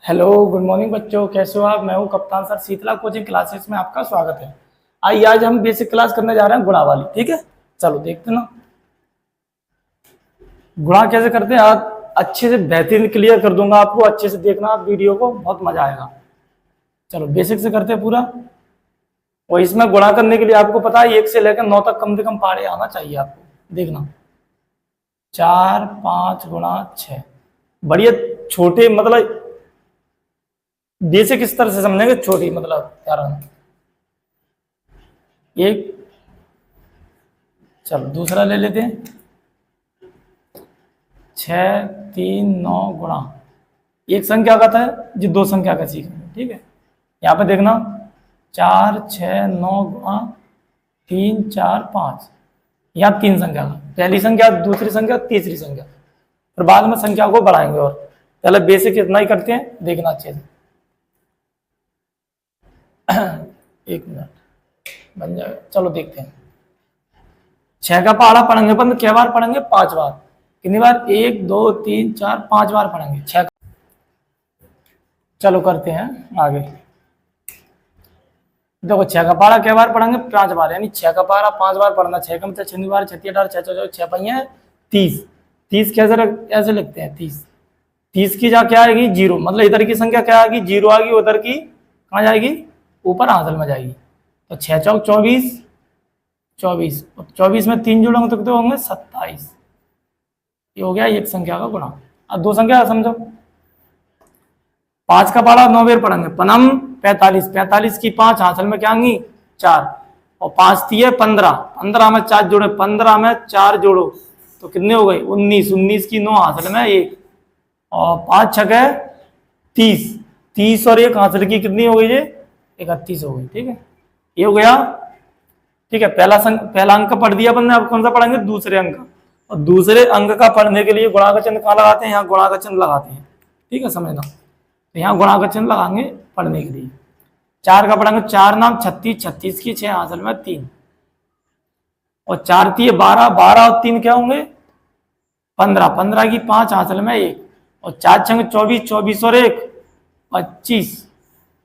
Hello good morning बच्चों, कैसे हो आप। मैं हूं कप्तान सर, शीतला कोचिंग क्लासेस में आपका स्वागत है। आइए आज हम बेसिक क्लास करने जा रहे हैं गुणा वाली। ठीक है, चलो देखते ना गुणा कैसे करते हैं। आज अच्छे से बेहतरीन क्लियर कर दूंगा आपको, अच्छे से देखना आप वीडियो को, बहुत मजा आएगा। चलो बेसिक से करते हैं पूरा। और इसमें गुणा करने के लिए आपको पता है 1 से लेकर 9 तक कम से कम पहाड़े आना चाहिए आपको। देखना 4 5 गुणा 6, बढ़िया छोटे मतलब बेसिक इस तरह से समझेंगे, छोटी मतलब यार एक। चलो दूसरा ले लेते हैं 6 3 9 गुणा एक संख्या का था, जो 2 संख्या का सीखेंगे। ठीक है, यहाँ पे देखना 4 6 9 गुणा 3 4 5, यहाँ 3 संख्या का, पहली संख्या दूसरी संख्या तीसरी संख्या, फिर बाद में संख्या को बढ़ाएंगे। और पहले बेसिक इतना ही करते हैं, देखना अच्छे से। एक मिनट बन जाएगा। चलो देखते हैं 6 का पहाड़ा पढ़ेंगे अपन क्या बार पढ़ेंगे? 5 बार। कितनी बार? 1 2 3 4 5 बार पढ़ेंगे 6। चलो करते हैं आगे। देखो 6 का पहाड़ा क्या बार पढ़ेंगे? 5 बार, यानी 6 का पहाड़ा 5 बार पढ़ना। 6 का मतलब 6 बार 6 18 6 14 6 पहिए 30। 30 कैसे लिखते हैं? 30 की जा क्या आएगी? 0। मतलब इधर की संख्या क्या आएगी? 0 आएगी, उधर की कहाँ जाएगी? ऊपर हासिल में जाएगी। तो 6 चौक 24, 24 में 3 जोड़ेंगे तो कितने होंगे? 27। ये हो गया एक संख्या का गुणा। अब 2 संख्या का समझो। 5 का पहाड़ा 9 बार पढ़ेंगे। पनम 45, 45 की 5 हासिल में क्या आएंगी? 4, और 5 थी है 15, 15 में 4 जोड़े, 15 में 4 जोड़ो तो कितने हो गए? 19, 19 की 9 हासिल में 1, और 5 छके 30, 30 और 1 हासिल की कितनी हो गई? ये 31 हो गई। ठीक है, ये हो गया। ठीक है, पहला अंक पढ़ दिया अपन ने। अब कौन सा पढ़ेंगे? दूसरे अंक। और दूसरे अंक का पढ़ने के लिए गुणा का चिन्ह कहाँ लगाते हैं? यहाँ गुणा का चिन्ह लगाते हैं। ठीक है, समझना। तो यहाँ गुणा का चिन्ह लगाएंगे पढ़ने के लिए। 4 का पढ़ेंगे 4 नाम 36, 36 की 6 हासिल में 3, और 4 थी 12, 12 और 3 क्या होंगे? 15, 15 की 5 हासिल में 1, और 4 छंग 24, 24 और 1 25।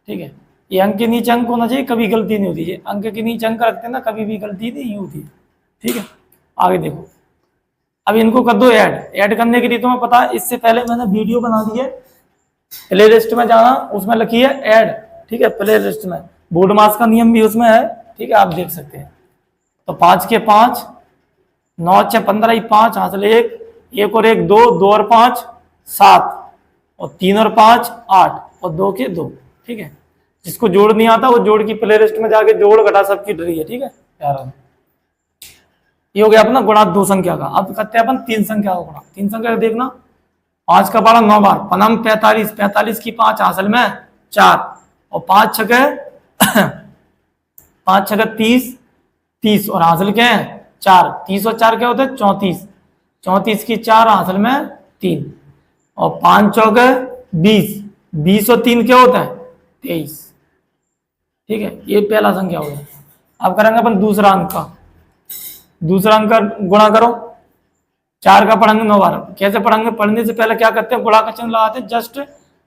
ठीक है, ये अंक के नीचे अंक होना चाहिए, कभी गलती नहीं होती है। अंक के नीचे अंक रखते ना, कभी भी गलती नहीं होती। ठीक है, आगे देखो। अब इनको कर दो ऐड करने के लिए तुम्हें पता है, इससे पहले मैंने वीडियो बना दी है। प्ले लिस्ट में जाना, उसमें लिखी है ऐड। ठीक है, प्ले लिस्ट में बोर्ड मास का नियम भी उसमें है। ठीक है, आप देख सकते हैं। तो 5 के 5, 9 6 15, 5 हासिल 1, 1 और 1 2, 2 और 5 7, और 3 और 5 8, और 2 के 2। ठीक है, जिसको जोड़ नहीं आता वो जोड़ की प्ले लिस्ट में जाके जोड़ घटा सबकी डरी है। ठीक है यार, ये हो गया अपना गुणा 2 संख्या का। अब करते हैं अपन 3 संख्या का गुणा। 3 संख्या का देखना 5 का पहाड़ा 9 बार। पनम 45, 45 की 5 हासिल में 4, और 5 छके 5 छके 30, 30 और हासिल क्या है? 4, 30 और 4 क्या होता है? 34, 34 की 4 हासिल में 3, और 5 चौके 20, 20 और 3 क्या होता है? 23। ठीक है, ये पहला संख्या हो गया। अब करेंगे अपन दूसरा अंक का। दूसरा अंक का गुणा करो। 4 का पढ़ेंगे 9 बार। कैसे पढ़ेंगे? पढ़ने से पहले क्या करते हैं? गुणा का चिन्ह लगाते हैं, जस्ट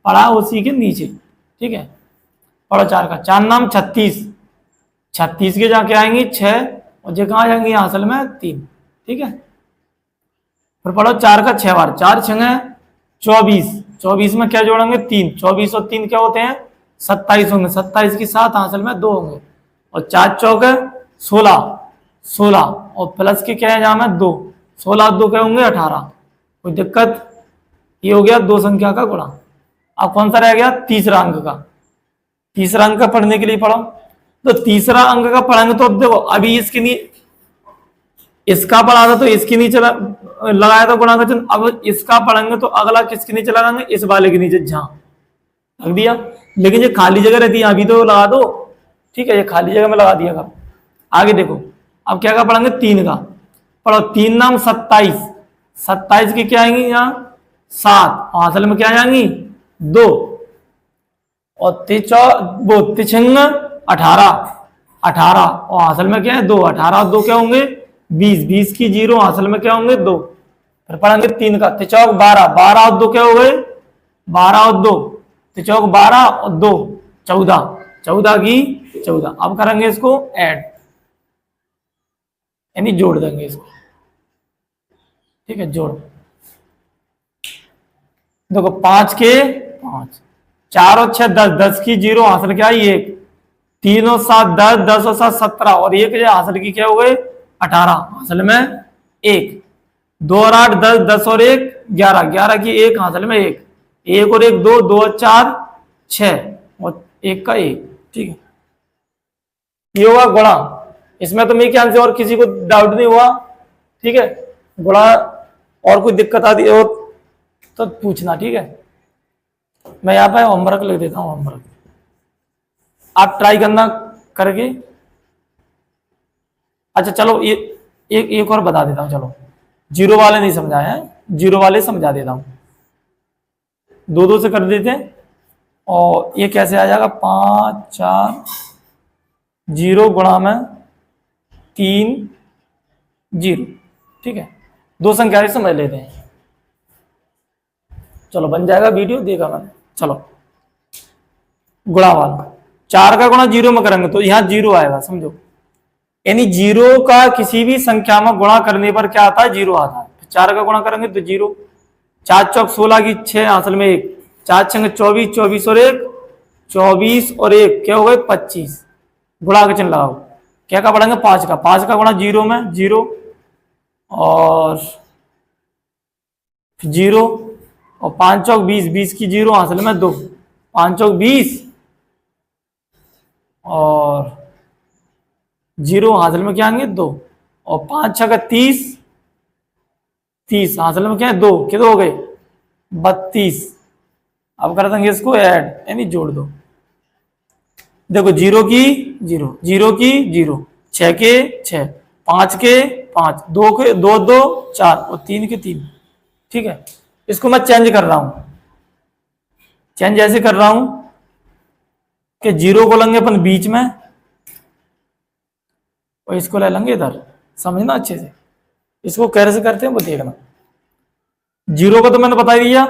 पढ़ा उसी के नीचे। ठीक है, पढ़ो 4 का। 4 नाम 36, 36 के जाके आएंगी 6, और जो कहाँ जाएंगे? हासिल में 3। ठीक है, फिर पढ़ो 4 का 6 बार। 4 छंगे 24, 24 में क्या जोड़ेंगे? 3, 24 और 3 क्या होते हैं? 27 होंगे। 27 की 7 हासिल में 2 होंगे, और 4 चौके 16, 16 और प्लस के क्या है जहाँ में 2, 16 2 क्या होंगे? 18। कोई दिक्कत? ये हो गया 2 संख्या का गुणा। अब कौन सा रह गया? तीसरा अंक का। तीसरा अंक का पढ़ने के लिए पढ़ो। तो तीसरा अंक का पढ़ेंगे तो अब देखो, अभी इसका पढ़ा था तो इसके नीचे लगाया था गुणा का चिन्ह। अब इसका पढ़ेंगे तो अगला किसके नीचे लगाएंगे? इस वाले के नीचे जहां रख दिया। लेकिन ये खाली जगह रहती है, अभी तो लगा दो। ठीक है, ये खाली जगह में लगा दिया। आगे देखो, अब क्या का पढ़ेंगे? 3 का। पढ़ो 3 नाम 27, 27 की क्या आएंगी? यहाँ 7, हासिल में क्या आएंगी? 2, और तिछंग 18, 18 और हासिल में क्या है? 2, 18 और 2 क्या होंगे? 20, 20 की 0 हासिल में क्या होंगे? 2। फिर पढ़ेंगे 3 का। तिचौक 12, 12 और 2 क्या हो गए? 12 और 2 तो चौक 12 और 2 14, 14 की 14। अब करेंगे इसको ऐड, यानी जोड़ देंगे इसको, ठीक है, जोड़। देखो 5 के 5, 4 और 6 10, 10 की 0 हासिल क्या है 1, 3 और 7 10, 10 और 7 17 और 1 जो हासिल की क्या हो गए 18, हासिल में 1, 2 और 8 10, 10 और 1 11, 11 की 1 हासिल में 1, 1 और 1 2, 2 और 4 6 और 1 का 1, ठीक है। ये हुआ गुणा। इसमें तो मेरे ख्याल से और किसी को डाउट नहीं हुआ, ठीक है। गुणा और कोई दिक्कत आती है तो पूछना, ठीक है। मैं यहाँ पे होमवर्क लिख देता हूँ, होमवर्क आप ट्राई करना करके। अच्छा चलो ये एक और बता देता हूँ, चलो जीरो वाले नहीं समझाए हैं, जीरो वाले समझा देता हूँ। 2 2 से कर देते हैं और ये कैसे आ जाएगा 5 4 0 गुणा में 3 0, ठीक है। 2 संख्या समझ लेते हैं, चलो बन जाएगा, वीडियो देखा मैंने। चलो गुणा वाला 4 का गुणा 0 में करेंगे तो यहाँ 0 आएगा, समझो, यानी 0 का किसी भी संख्या में गुणा करने पर क्या आता है 0 आता है। 4 का गुणा करेंगे तो 0, 4 चौक 16 की 6 हासिल में 1, 4 छंग 24, 24 और 1 24 और 1 क्या हो गए 25, गुणा का चिन्ह लगाओ। क्या का पढ़ेंगे 5 का, 5 का गुणा 0 में 0 और 0 और 5 चौक 20, 20 की 0 हासिल में 2, 5 चौक 20 और 0 हासिल में क्या आएंगे 2 और 5 6 का 30, 30 हासिल में क्या है 2, कितने हो गए 32। अब कर देंगे इसको ऐड, यानी जोड़ दो। देखो 0 की 0, 0 की 0, 6 के 6, 5 के 5, 2 के 2 2 4 और 3 के 3, ठीक है। इसको मैं चेंज कर रहा हूं, चेंज ऐसे कर रहा हूं कि 0 को लेंगे अपन बीच में और इसको ले लेंगे इधर, समझना अच्छे से। इसको कैसे करते हैं वो देखना। 0 को तो मैंने बता दिया,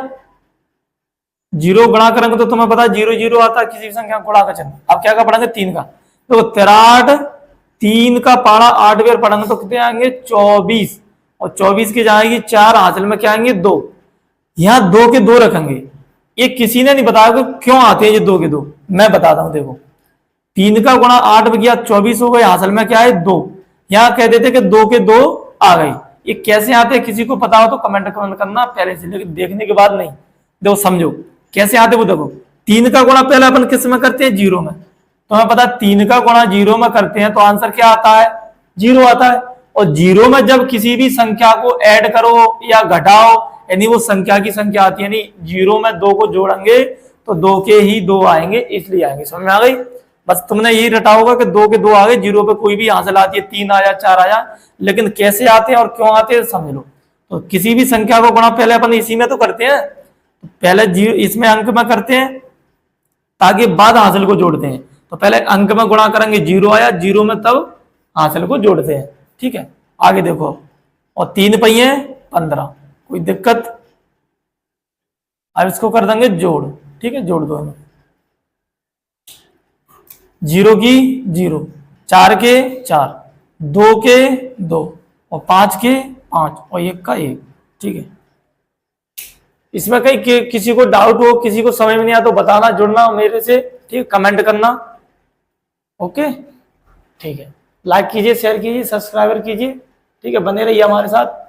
0 गुणा करेंगे तो तुम्हें पता है 0 0 आता है किसी भी संख्या गुणा का चिन्ह। अब क्या का पढ़ेंगे 3 का, तो 63, 3 का पारा 8 बार पढ़ेंगे तो कितने आएंगे 24 और 24 की जाएगी 4 हासिल में क्या आएंगे 2, यहाँ 2 के 2 रखेंगे। ये किसी ने नहीं बताया कि क्यों आते हैं ये 2 के 2, मैं बताता हूं। देखो 3 का गुणा 8 बगिया 24 हो गए, हासिल में क्या है 2, यहाँ कह देते कि 2 के 2 आ गए। ये कैसे आते हैं किसी को पता हो तो कमेंट करना पहले से, लेकिन देखने के बाद नहीं। देखो समझो कैसे आते वो, देखो 3 का गुणा पहले अपन किस में करते हैं 0 में, तो हमें पता है 3 का गुणा 0 में करते हैं तो आंसर क्या आता है 0 आता है। और 0 में जब किसी भी संख्या को ऐड करो या घटाओ, यानी वो संख्या की संख्या आती है, यानी 0 में 2 को जोड़ेंगे तो 2 के ही 2 आएंगे, इसलिए आएंगे। समझ में आ गई? बस तुमने यही रटा होगा कि 2 के 2 आ गए, 0 पे कोई भी हासिल आती है 3 आया 4 आया, लेकिन कैसे आते हैं और क्यों आते हैं समझ लो। तो किसी भी संख्या को गुणा पहले अपन इसी में तो करते हैं, पहले इसमें अंक में करते हैं ताकि बाद हासिल को जोड़ते हैं। तो पहले अंक में गुणा करेंगे 0 आया, 0 में तब हासिल को जोड़ते हैं, ठीक है। आगे देखो, और 3 पहिए 15, कोई दिक्कत? अब इसको कर देंगे जोड़, ठीक है, जोड़ दो। 0 की 0, 4 के 4, 2 के 2 और 5 के 5 और 1 का 1, ठीक है। इसमें कहीं किसी को डाउट हो, किसी को समझ में नहीं आया तो बताना, जुड़ना मेरे से, ठीक है, कमेंट करना। ओके ठीक है, लाइक कीजिए, शेयर कीजिए, सब्सक्राइबर कीजिए, ठीक है, बने रहिए हमारे साथ।